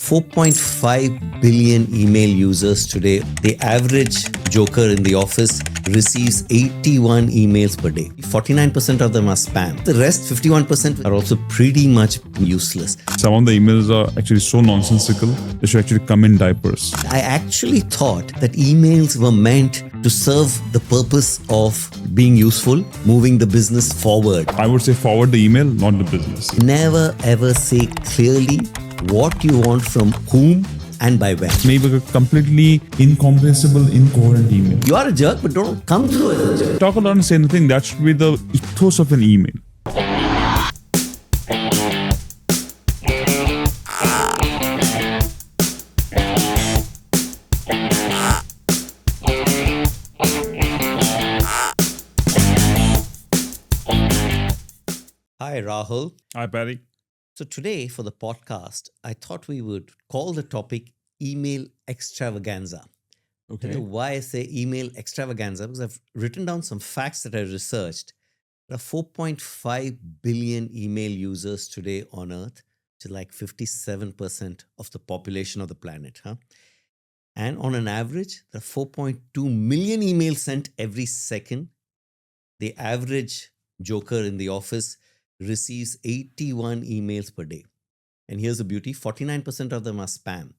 4.5 billion email users today. The average joker in the office receives 81 emails per day. 49% of them are spam. The rest, 51%, are also pretty much useless. Some of the emails are actually so nonsensical, they should actually come in diapers. I actually thought that emails were meant to serve the purpose of being useful, moving the business forward. I would say forward the email, not the business. Never ever say clearly what you want from whom and by when. Maybe a completely incomprehensible, incoherent email. You are a jerk, but don't come through as a jerk. Talk about and say anything, that should be the ethos of an email. Hi, Rahul. Hi, Paddy. So today for the podcast, I thought we would call the topic email extravaganza. Okay. Tell you why I say email extravaganza, because I've written down some facts that I researched. There are 4.5 billion email users today on Earth, which is like 57% of the population of the planet. And on an average, there are 4.2 million emails sent every second. The average joker in the office receives 81 emails per day. And here's the beauty, 49% of them are spam.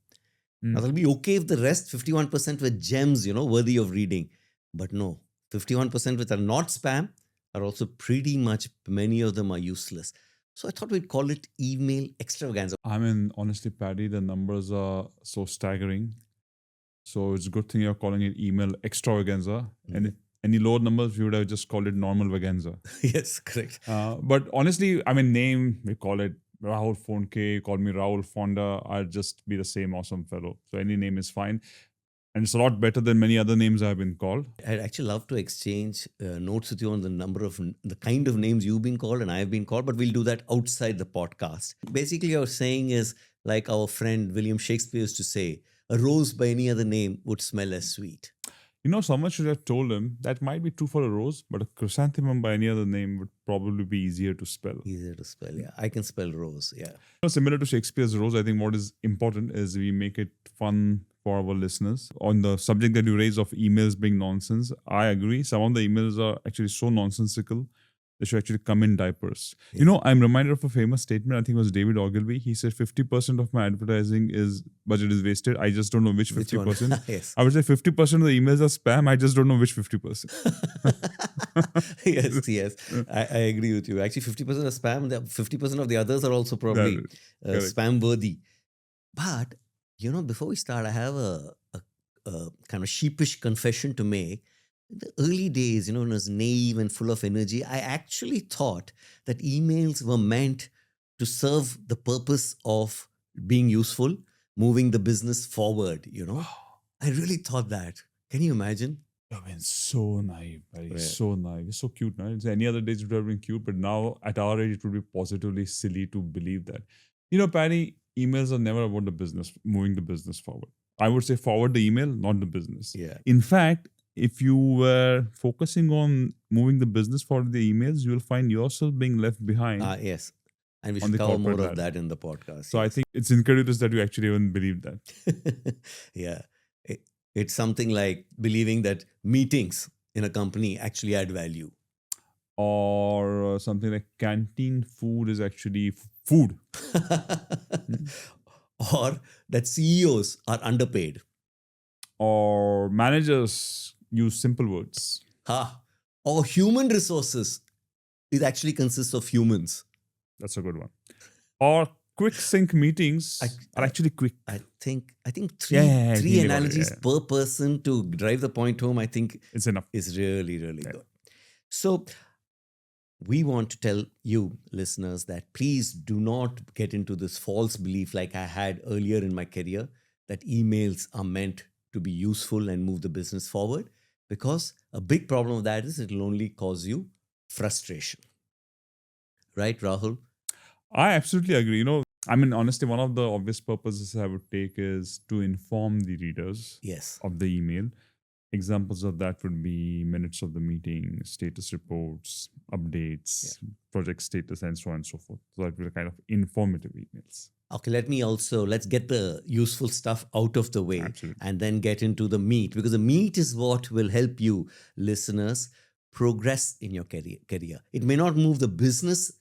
Now, that'll be okay if the rest, 51% were gems, worthy of reading. But no, 51% which are not spam are also pretty much, many of them are useless. So I thought we'd call it email extravaganza. I mean, honestly, Paddy, the numbers are so staggering. So it's a good thing you're calling it email extravaganza. And any lower numbers, we would have just called it normal vaganza. Yes, correct. But honestly, I mean, name, we call it Rahul Phondke, call me Rahul Phondke, I'll just be the same awesome fellow. So any name is fine. And it's a lot better than many other names I've been called. I'd actually love to exchange notes with you on the kind of names you've been called and I've been called, but we'll do that outside the podcast. Basically, our saying is like our friend William Shakespeare used to say, a rose by any other name would smell as sweet. Someone should have told him that might be true for a rose, but a chrysanthemum by any other name would probably be easier to spell. Easier to spell, yeah. I can spell rose, yeah. Similar to Shakespeare's rose, I think what is important is we make it fun for our listeners. On the subject that you raised of emails being nonsense, I agree. Some of the emails are actually so nonsensical, they should actually come in diapers. Yeah. I'm reminded of a famous statement, I think it was David Ogilvy. He said 50% of my advertising budget is wasted. I just don't know which 50%. Yes. I would say 50% of the emails are spam. I just don't know which 50%. Yes. I agree with you. Actually, 50% are spam. 50% of the others are also probably spam worthy. But, before we start, I have a kind of sheepish confession to make. In the early days, when I was naive and full of energy, I actually thought that emails were meant to serve the purpose of being useful, moving the business forward, I really thought that. Can you imagine? You've been so naive, buddy. Right. So naive. It's so cute, right? Any other days it would have been cute, but now at our age, it would be positively silly to believe that. Paddy, emails are never about the business, moving the business forward. I would say forward the email, not the business. Yeah. In fact, if you were focusing on moving the business forward the emails, you will find yourself being left behind. Yes. And we should cover more of that in the podcast. So yes. I think it's incredulous that you actually even believe that. Yeah. It's something like believing that meetings in a company actually add value. Or something like canteen food is actually food. Or that CEOs are underpaid. Or managers use simple words. Or human resources. It actually consists of humans. That's a good one. Or quick sync meetings are actually quick. I think three analogies per person to drive the point home, I think it's enough. Is really, really good. So we want to tell you, listeners, that please do not get into this false belief like I had earlier in my career that emails are meant to be useful and move the business forward, because a big problem of that is it will only cause you frustration. Right, Rahul? I absolutely agree. Honestly, one of the obvious purposes I would take is to inform the readers of the email. Examples of that would be minutes of the meeting, status reports, updates, project status, and so on and so forth. So that will be kind of informative emails. Okay, let's get the useful stuff out of the way Absolutely. and then get into the meat, because the meat is what will help you, listeners, progress in your career. It may not move the business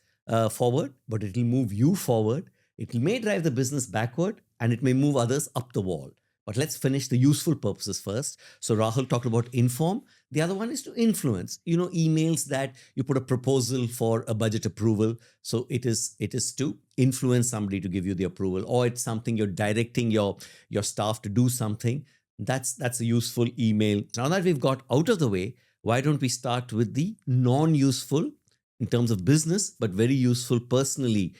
forward, but it will move you forward. It may drive the business backward, and it may move others up the wall. But let's finish the useful purposes first. So Rahul talked about inform. The other one is to influence. Emails that you put a proposal for a budget approval. So it is to influence somebody to give you the approval, or it's something you're directing your staff to do something. That's a useful email. Now that we've got out of the way, why don't we start with the non-useful in terms of business, but very useful personally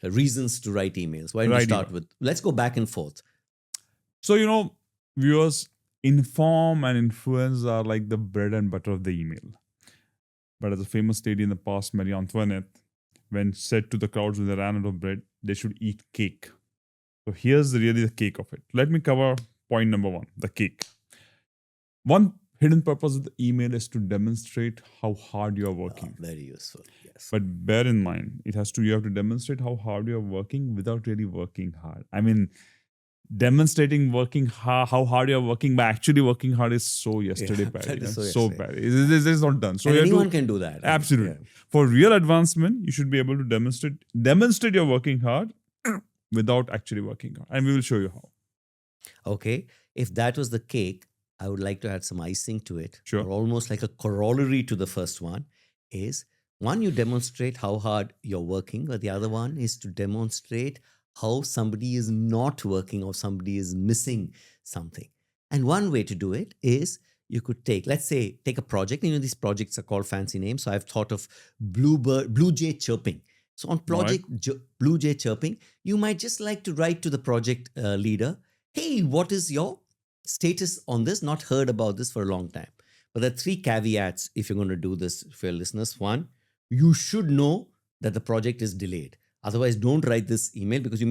reasons to write emails? Why don't we Right, start with? Let's go back and forth. So, viewers, inform and influence are like the bread and butter of the email. But as a famous lady in the past, Marie Antoinette, when said to the crowds when they ran out of bread, they should eat cake. So here's really the cake of it. Let me cover point number one, the cake. One hidden purpose of the email is to demonstrate how hard you are working. Very useful, yes. But bear in mind, you have to demonstrate how hard you are working without really working hard. I mean, demonstrating how hard you're working by actually working hard is so yesterday, Paddy. So bad. It's not done. So anyone can do that. Absolutely. Yeah. For real advancement, you should be able to demonstrate you're working hard without actually working hard. And we will show you how. Okay. If that was the cake, I would like to add some icing to it. Sure. Or almost like a corollary to the first one is, one, you demonstrate how hard you're working, but the other one is to demonstrate how somebody is not working or somebody is missing something. And one way to do it is you could take a project. These projects are called fancy names. So I've thought of blue jay chirping. So on project blue jay chirping, you might just like to write to the project leader, hey, what is your status on this? Not heard about this for a long time. But there are 3 caveats if you're going to do this for your listeners. One, you should know that the project is delayed. Otherwise, don't write this email, because you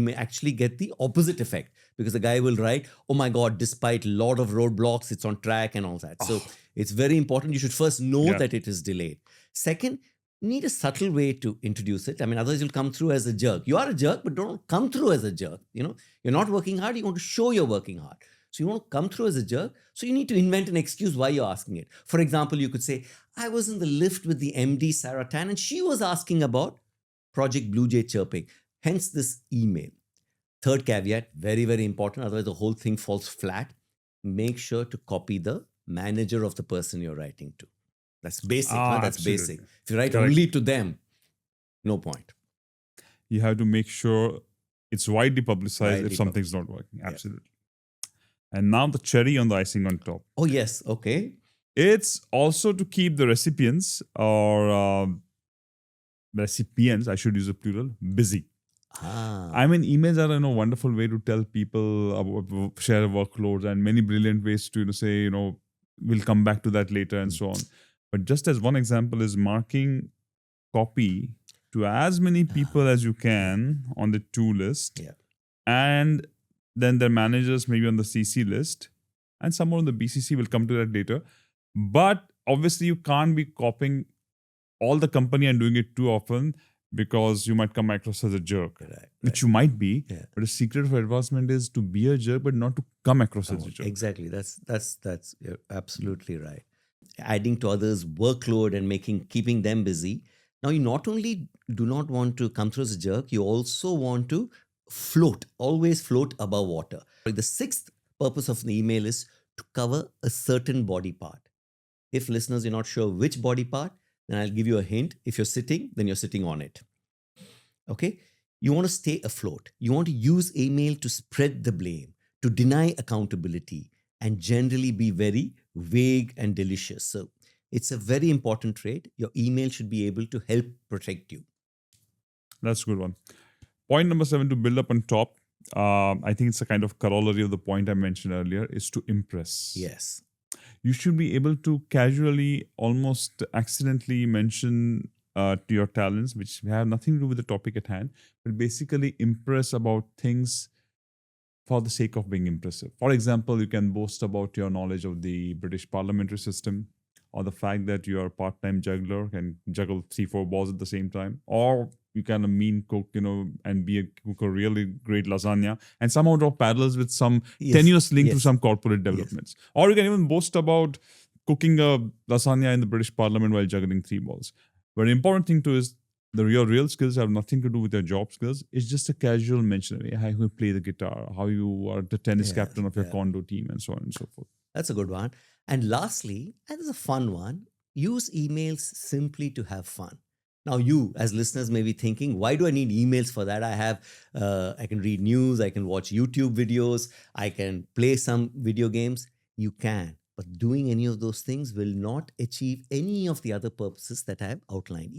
may actually get the opposite effect, because the guy will write, oh my God, despite a lot of roadblocks, it's on track and all that. So it's very important. You should first know that it is delayed. Second, you need a subtle way to introduce it. I mean, otherwise you'll come through as a jerk. You are a jerk, but don't come through as a jerk. You're not working hard. You want to show you're working hard. So you want to come through as a jerk. So you need to invent an excuse why you're asking it. For example, you could say, I was in the lift with the MD, Sarah Tan, and she was asking about Project Blue Jay chirping. Hence this email. Third caveat, very, very important. Otherwise, the whole thing falls flat. Make sure to copy the manager of the person you're writing to. That's basic. That's absolutely. basic. If you write only to them, no point. You have to make sure it's widely publicized if something's not working. Absolutely. Yeah. And now the cherry on the icing on top. Oh, yes. Okay. It's also to keep the recipients or recipients, I should use a plural, busy. I mean, emails are a wonderful way to tell people about share workloads, and many brilliant ways to say, we'll come back to that later and so on. But just as one example is marking copy to as many people as you can on the to list, and then their managers maybe on the CC list, and someone on the BCC will come to that later. But obviously, you can't be copying all the company and doing it too often, because you might come across as a jerk, which you might be. Yeah. But the secret of advancement is to be a jerk, but not to come across as a jerk. Exactly. That's you're absolutely right. Adding to others' workload and keeping them busy. Now, you not only do not want to come through as a jerk, you also want to always float above water. The 6th purpose of the email is to cover a certain body part. If listeners, you're not sure which body part, then I'll give you a hint. If you're sitting, then you're sitting on it. Okay? You want to stay afloat. You want to use email to spread the blame, to deny accountability, and generally be very vague and delicious. So it's a very important trait. Your email should be able to help protect you. That's a good one. Point number 7, to build up on top. I think it's a kind of corollary of the point I mentioned earlier, is to impress. Yes. You should be able to casually, almost accidentally mention to your talents, which have nothing to do with the topic at hand, but basically impress about things for the sake of being impressive. For example, you can boast about your knowledge of the British parliamentary system, or the fact that you're a part-time juggler, can juggle 3-4 balls at the same time, or you can a mean cook, and be a cook a really great lasagna, and somehow draw parallels with some Yes, tenuous link to yes, some corporate yes. developments. Or you can even boast about cooking a lasagna in the British Parliament while juggling 3 balls. But the important thing too is your real skills have nothing to do with your job skills. It's just a casual mention. How you play the guitar, how you are the tennis Yeah, captain of your yeah. condo team, and so on and so forth. That's a good one. And lastly, and this is a fun one, use emails simply to have fun. Now, you as listeners may be thinking, why do I need emails for that? I can read news, I can watch YouTube videos, I can play some video games. You can, but doing any of those things will not achieve any of the other purposes that I have outlined.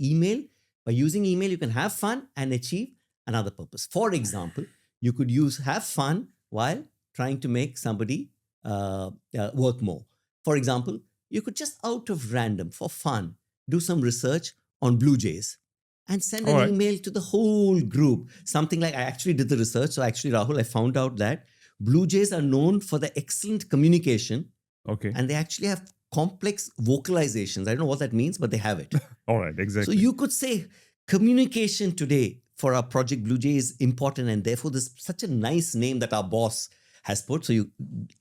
By using email, you can have fun and achieve another purpose. For example, you could have fun while trying to make somebody work more. For example, you could just out of random, for fun, do some research on Blue Jays and send All an right. email to the whole group. Something like, I actually did the research. So actually, Rahul, I found out that Blue Jays are known for the excellent communication, Okay. and they actually have complex vocalizations. I don't know what that means, but they have it. All right. Exactly. So you could say communication today for our project Blue Jay is important, and therefore this is such a nice name that our boss has put. So you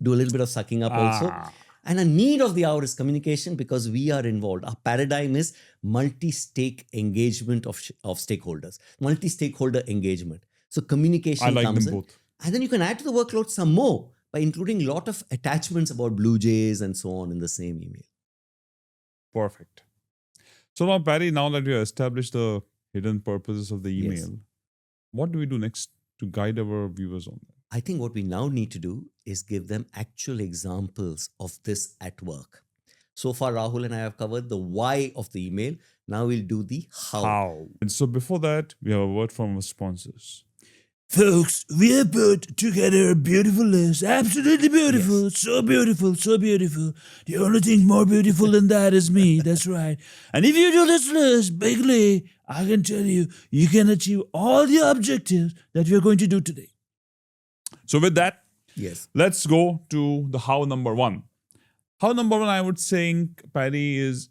do a little bit of sucking up also. And a need of the hour is communication because we are involved. Our paradigm is multi-stake engagement of stakeholders, multi-stakeholder engagement. So communication I like comes them in. both. And then you can add to the workload some more by including a lot of attachments about Blue Jays and so on in the same email. Perfect. So now, Paddy, now that we have established the hidden purposes of the email, Yes. what do we do next to guide our viewers on that? I think what we now need to do is give them actual examples of this at work. So far, Rahul and I have covered the why of the email. Now we'll do the how. And so before that, we have a word from our sponsors. Folks, we have put together a beautiful list. Absolutely beautiful. Yes. So beautiful. So beautiful. The only thing more beautiful than that is me. That's right. And if you do this list bigly, I can tell you, you can achieve all the objectives that we are going to do today. So with that, Yes. let's go to the how number one. How number one, I would say, Paddy, is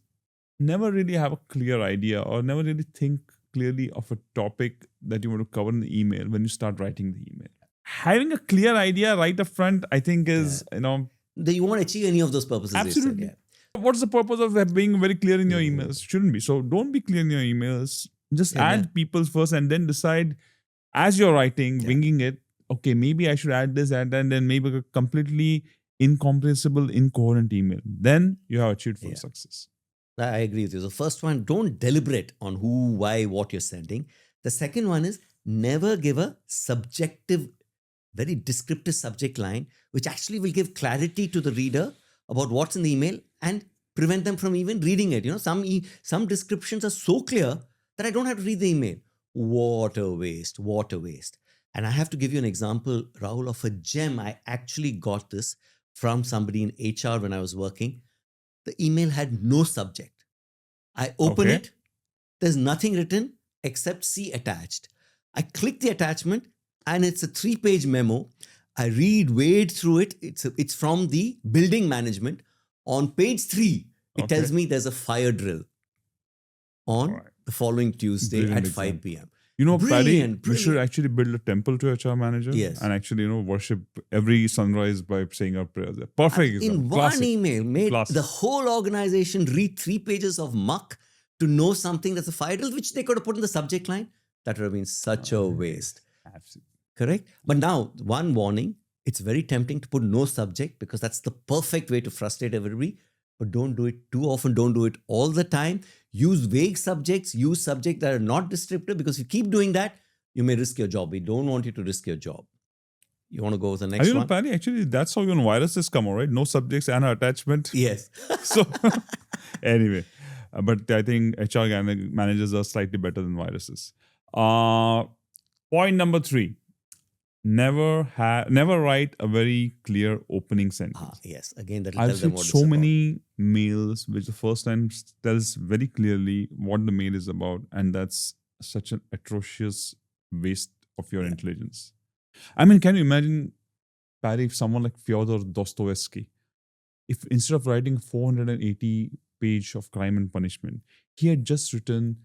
never really have a clear idea or never really think clearly of a topic that you want to cover in the email when you start writing the email. Having a clear idea right up front, I think is, That you won't achieve any of those purposes. Absolutely. They said, yeah. What's the purpose of being very clear in your emails? Shouldn't be. So don't be clear in your emails. Just add people first and then decide as you're writing, winging it, okay, maybe I should add this, add that, and then maybe a completely incomprehensible, incoherent email. Then you have achieved full success. I agree with you. The first one, don't deliberate on who, why, what you're sending. The second one is never give a subjective, very descriptive subject line, which actually will give clarity to the reader about what's in the email and prevent them from even reading it. Some descriptions are so clear that I don't have to read the email. What a waste. And I have to give you an example, Rahul, of a gem. I actually got this from somebody in HR when I was working. The email had no subject. I open it. There's nothing written except see attached. I click the attachment and it's a 3-page memo. I wade through it. It's from the building management. On page 3, it tells me there's a fire drill on the following Tuesday Brilliant at 5 example. p.m. Paddy, we should actually build a temple to HR manager and actually, worship every sunrise by saying our prayers. Perfect example. In one email, made the whole organization read 3 pages of muck to know something that's a fire drill, which they could have put in the subject line. That would have been such a waste. Absolutely. Correct? But now, one warning, it's very tempting to put no subject because that's the perfect way to frustrate everybody. But don't do it too often. Don't do it all the time. Use vague subjects. Use subjects that are not descriptive, because if you keep doing that, you may risk your job. We don't want you to risk your job. You want to go with the next one? Paddy, actually, that's how even viruses come out, right? No subjects and an attachment. Yes. So, anyway, but I think HR managers are slightly better than viruses. Point number 3. Never write a very clear opening sentence. Yes, again, that will I've tell them seen what so it's many mails which the first line tells very clearly what the mail is about, and that's such an atrocious waste of your intelligence. I mean, can you imagine, Paddy, if someone like Fyodor Dostoevsky, if instead of writing 480 page of Crime and Punishment, he had just written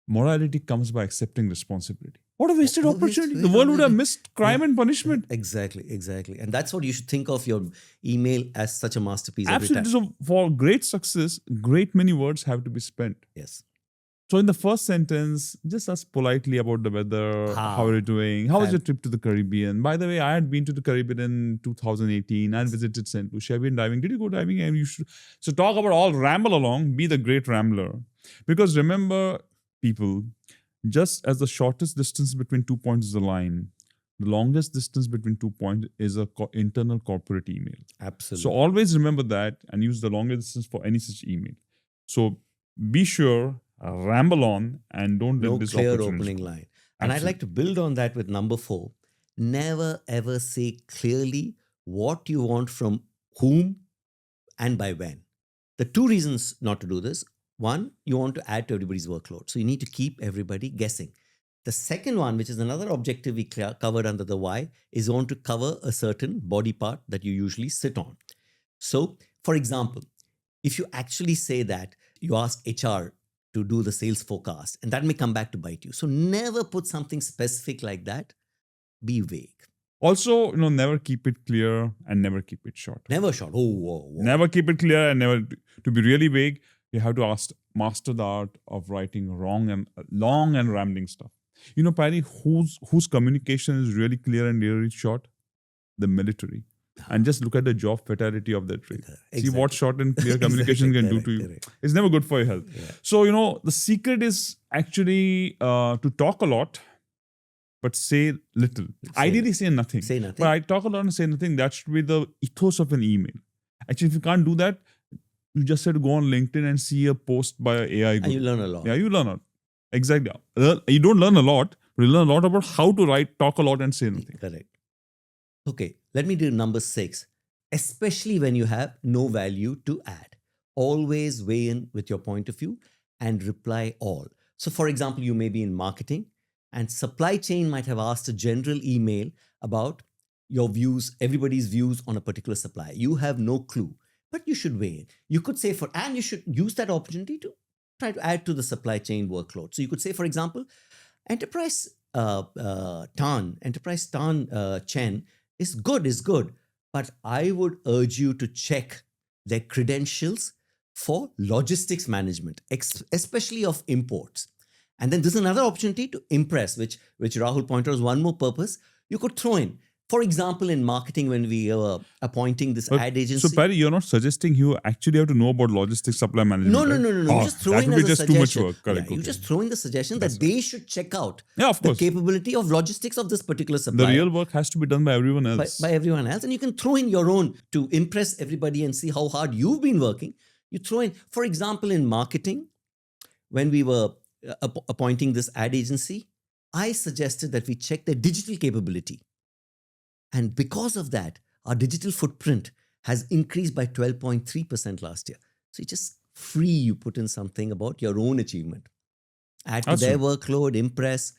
Morality comes by accepting responsibility. What a wasted What a opportunity. wasted The world would have opportunity. missed crime and punishment. Exactly. And that's what you should think of your email as such a masterpiece every time. Absolutely. So for great success, great many words have to be spent. Yes. So in the first sentence, just ask politely about the weather, Ah, how are you doing, how was your fab- trip to the Caribbean? By the way, I had been to the Caribbean in 2018 and visited St. Lucia. I've been diving. Did you go diving? And you should. So talk about all, ramble along, be the great rambler. Because remember, people, just as the shortest distance between 2 points is a line, the longest distance between 2 points is a internal corporate email. Absolutely. So always remember that and use the longest distance for any such email. So be sure, ramble on, and don't no miss clear opportunities. opening line. And I'd like to build on that with number 4. Never ever say clearly what you want from whom and by when. The 2 reasons not to do this. 1, you want to add to everybody's workload. So you need to keep everybody guessing. The second one, which is another objective we covered under the why, is you want to cover a certain body part that you usually sit on. So, for example, if you actually say that you ask HR to do the sales forecast, and that may come back to bite you. So never put something specific like that. Be vague. Also, never keep it clear and never keep it short. Never short. Oh, whoa. Never keep it clear and never, to be really vague, you have to master the art of writing long and rambling stuff. Paddy, whose communication is really clear and really short? The military. And just look at the job fatality of that rate. Exactly. See what short and clear communication can do to you. Correct. It's never good for your health. Yeah. So, the secret is actually to talk a lot, but say little. Ideally, say nothing. Say nothing. But I talk a lot and say nothing. That should be the ethos of an email. Actually, if you can't do that, you just have to go on LinkedIn and see a post by an AI guru. And you learn a lot. Yeah, you learn a lot. Exactly. You don't learn a lot, but you learn a lot about how to write, talk a lot, and say nothing. Correct. Okay, let me do number 6. Especially when you have no value to add. Always weigh in with your point of view and reply all. So, for example, you may be in marketing and supply chain might have asked a general email about your views, everybody's views on a particular supplier. You have no clue, but you should weigh in. You could say and you should use that opportunity to try to add to the supply chain workload. So you could say, for example, Enterprise Tan Chen is good, but I would urge you to check their credentials for logistics management, especially of imports. And then there's another opportunity to impress, which Rahul pointed out as one more purpose. You could throw in, for example, in marketing when we were appointing this ad agency. So, Paddy, you're not suggesting you actually have to know about logistics supply management. No. Right? You just throw in that would as be a just suggestion. too much work. Correct. You just throw in the suggestion that they should check out of the course. capability of logistics of this particular supplier. The real work has to be done by everyone else. By everyone else. And you can throw in your own to impress everybody and see how hard you've been working. You throw in, for example, in marketing, when we were appointing this ad agency, I suggested that we check their digital capability. And because of that, our digital footprint has increased by 12.3% last year. So it's just free you put in something about your own achievement. Add to their workload, impress.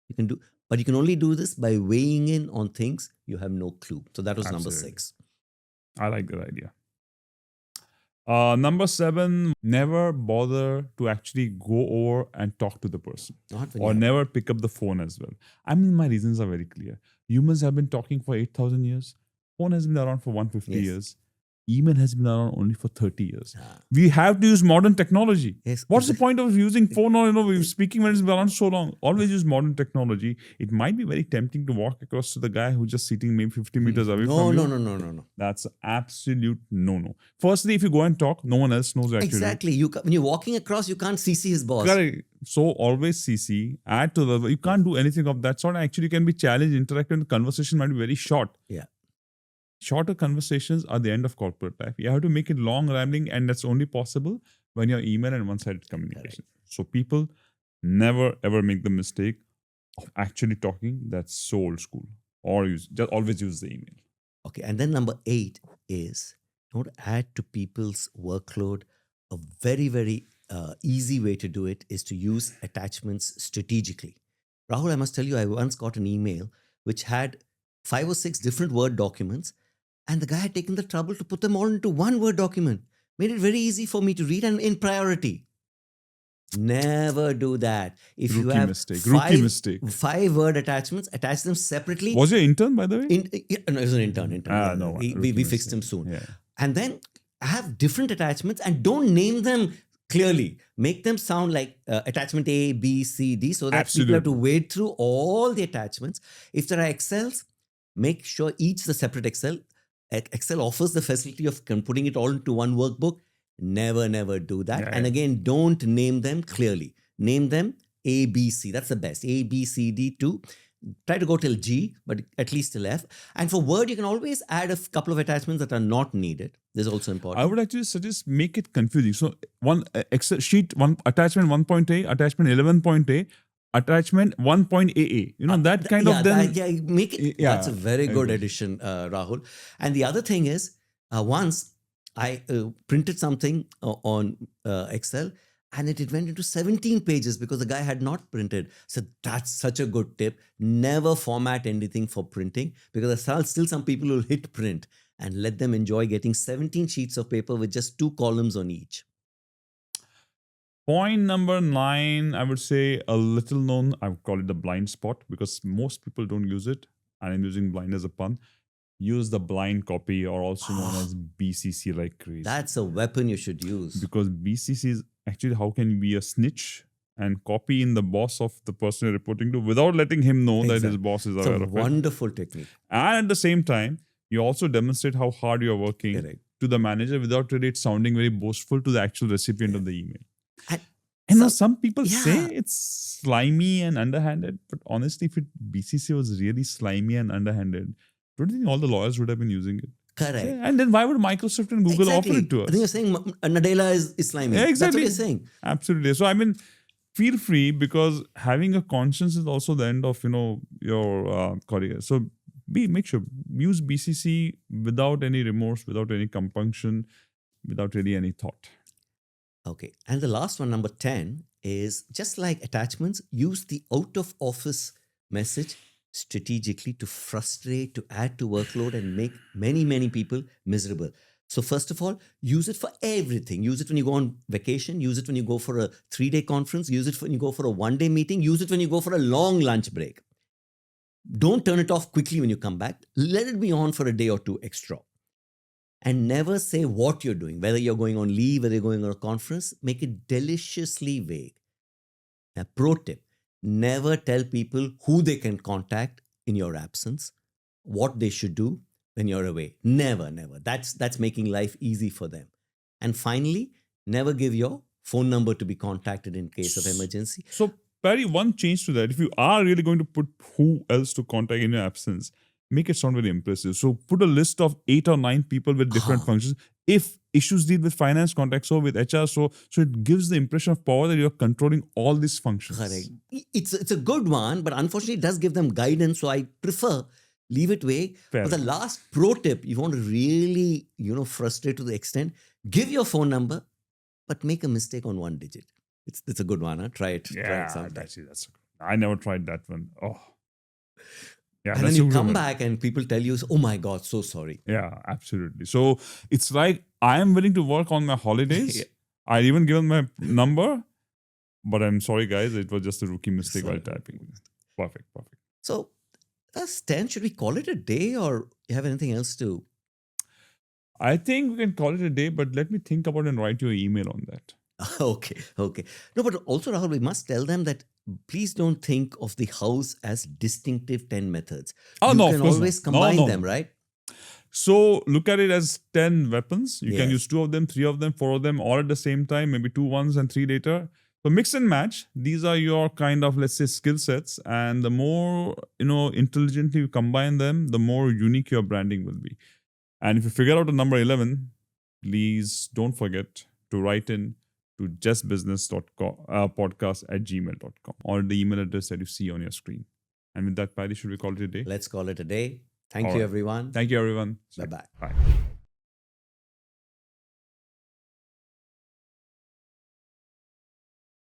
You can do, but you can only do this by weighing in on things you have no clue. So that was number 6. I like that idea. Number 7, never bother to actually go over and talk to the person. Or never pick up the phone as well. I mean, my reasons are very clear. Humans have been talking for 8,000 years. Phone has been around for 150 years. Email has been around only for 30 years. We have to use modern technology. Yes, What's the point of using phone or speaking when it's been around so long? Always use modern technology. It might be very tempting to walk across to the guy who's just sitting maybe 50 meters away from you. No. That's absolute no. Firstly, if you go and talk, no one else knows actually. Exactly. When you're walking across, you can't CC his boss. Correct. So always CC, add to the, you can't do anything of that sort. Actually, you can be challenged, interactive, the conversation might be very short. Yeah. Shorter conversations are the end of corporate life. You have to make it long, rambling, and that's only possible when you're email and one-sided communication. Correct. So people never ever make the mistake of actually talking. That's so old school. Or just always use the email. Okay, and then number 8 is don't add to people's workload. A very, very easy way to do it is to use attachments strategically. Rahul, I must tell you, I once got an email which had 5 or 6 different Word documents, and the guy had taken the trouble to put them all into one Word document. Made it very easy for me to read and in priority. Never do that. If you Rookie have mistake. Rookie mistake. 5-word attachments, attach them separately. Was your intern, by the way? No, it was an intern. No. We fixed him soon. Yeah. And then have different attachments and don't name them clearly. Make them sound like attachment A, B, C, D, so that people have to wade through all the attachments. If there are Excels, make sure each is a separate Excel. Excel offers the facility of putting it all into one workbook. Never do that. Yeah, and again, don't name them clearly. Name them A, B, C. That's the best. A, B, C, D, 2. Try to go till G, but at least till F. And for Word, you can always add a couple of attachments that are not needed. This is also important. I would actually suggest make it confusing. So one Excel sheet, one attachment 1.A, attachment 11.A, attachment 1.AA. You know, that kind of then... make it. That's a very good addition, Rahul. And the other thing is, once I printed something on Excel and it went into 17 pages because the guy had not printed. So that's such a good tip. Never format anything for printing because there are still some people who will hit print, and let them enjoy getting 17 sheets of paper with just 2 columns on each. Point number 9, I would say a little known, I would call it the blind spot because most people don't use it. And I'm using blind as a pun. Use the blind copy, or also known as BCC, like crazy. That's a weapon you should use. Because BCC is actually how can you be a snitch and copy in the boss of the person you're reporting to without letting him know that his boss is aware of it. It's a wonderful technique. And at the same time, you also demonstrate how hard you're working to the manager without really it sounding very boastful to the actual recipient of the email. And now some people say it's slimy and underhanded, but honestly, if BCC was really slimy and underhanded, don't you think all the lawyers would have been using it? Correct. Yeah, and then why would Microsoft and Google offer it to us? I think you're saying Nadella is slimy. Yeah, exactly. That's what you're saying. Absolutely. So, I mean, feel free, because having a conscience is also the end of, your career. So, make sure, use BCC without any remorse, without any compunction, without really any thought. Okay. And the last one, number 10, is just like attachments, use the out of office message strategically to frustrate, to add to workload, and make many people miserable. So first of all, use it for everything. Use it when you go on vacation. Use it when you go for a 3-day conference. Use it when you go for a 1-day meeting. Use it when you go for a long lunch break. Don't turn it off quickly when you come back. Let it be on for a day or 2 extra. And never say what you're doing, whether you're going on leave, whether you're going on a conference. Make it deliciously vague. Now, pro tip. Never tell people who they can contact in your absence, what they should do when you're away. Never. That's making life easy for them. And finally, never give your phone number to be contacted in case of emergency. So, Paddy, one change to that. If you are really going to put who else to contact in your absence, make it sound very impressive. So put a list of 8 or 9 people with different functions. If issues deal with finance contacts or with HR, so it gives the impression of power that you're controlling all these functions. Correct. It's a good one, but unfortunately it does give them guidance. So I prefer leave it vague. But the last pro tip, you want to really, frustrate to the extent, give your phone number, but make a mistake on 1 digit. It's a good one. Huh? Try it. Yeah, that's I never tried that one. Oh. Yeah, and then you come back and people tell you, oh my God, so sorry. Yeah, absolutely. So it's like, I am willing to work on my holidays. I even given my number, but I'm sorry guys, it was just a rookie mistake while typing. Perfect. So that's 10. Should we call it a day, or you have anything else to? I think we can call it a day, but let me think about and write your email on that. Okay. No, but also, Rahul, we must tell them that please don't think of the house as distinctive 10 methods. You can always combine them, right? So look at it as 10 weapons. You can use 2 of them, 3 of them, 4 of them, all at the same time, maybe 2 ones and 3 later. So mix and match. These are your kind of, let's say, skill sets. And the more, intelligently you combine them, the more unique your branding will be. And if you figure out the number 11, please don't forget to write in to justbusiness.podcast@gmail.com or the email address that you see on your screen. And with that, Paddy, should we call it a day? Let's call it a day. Thank you, everyone. Thank you, everyone. Bye-bye. Bye.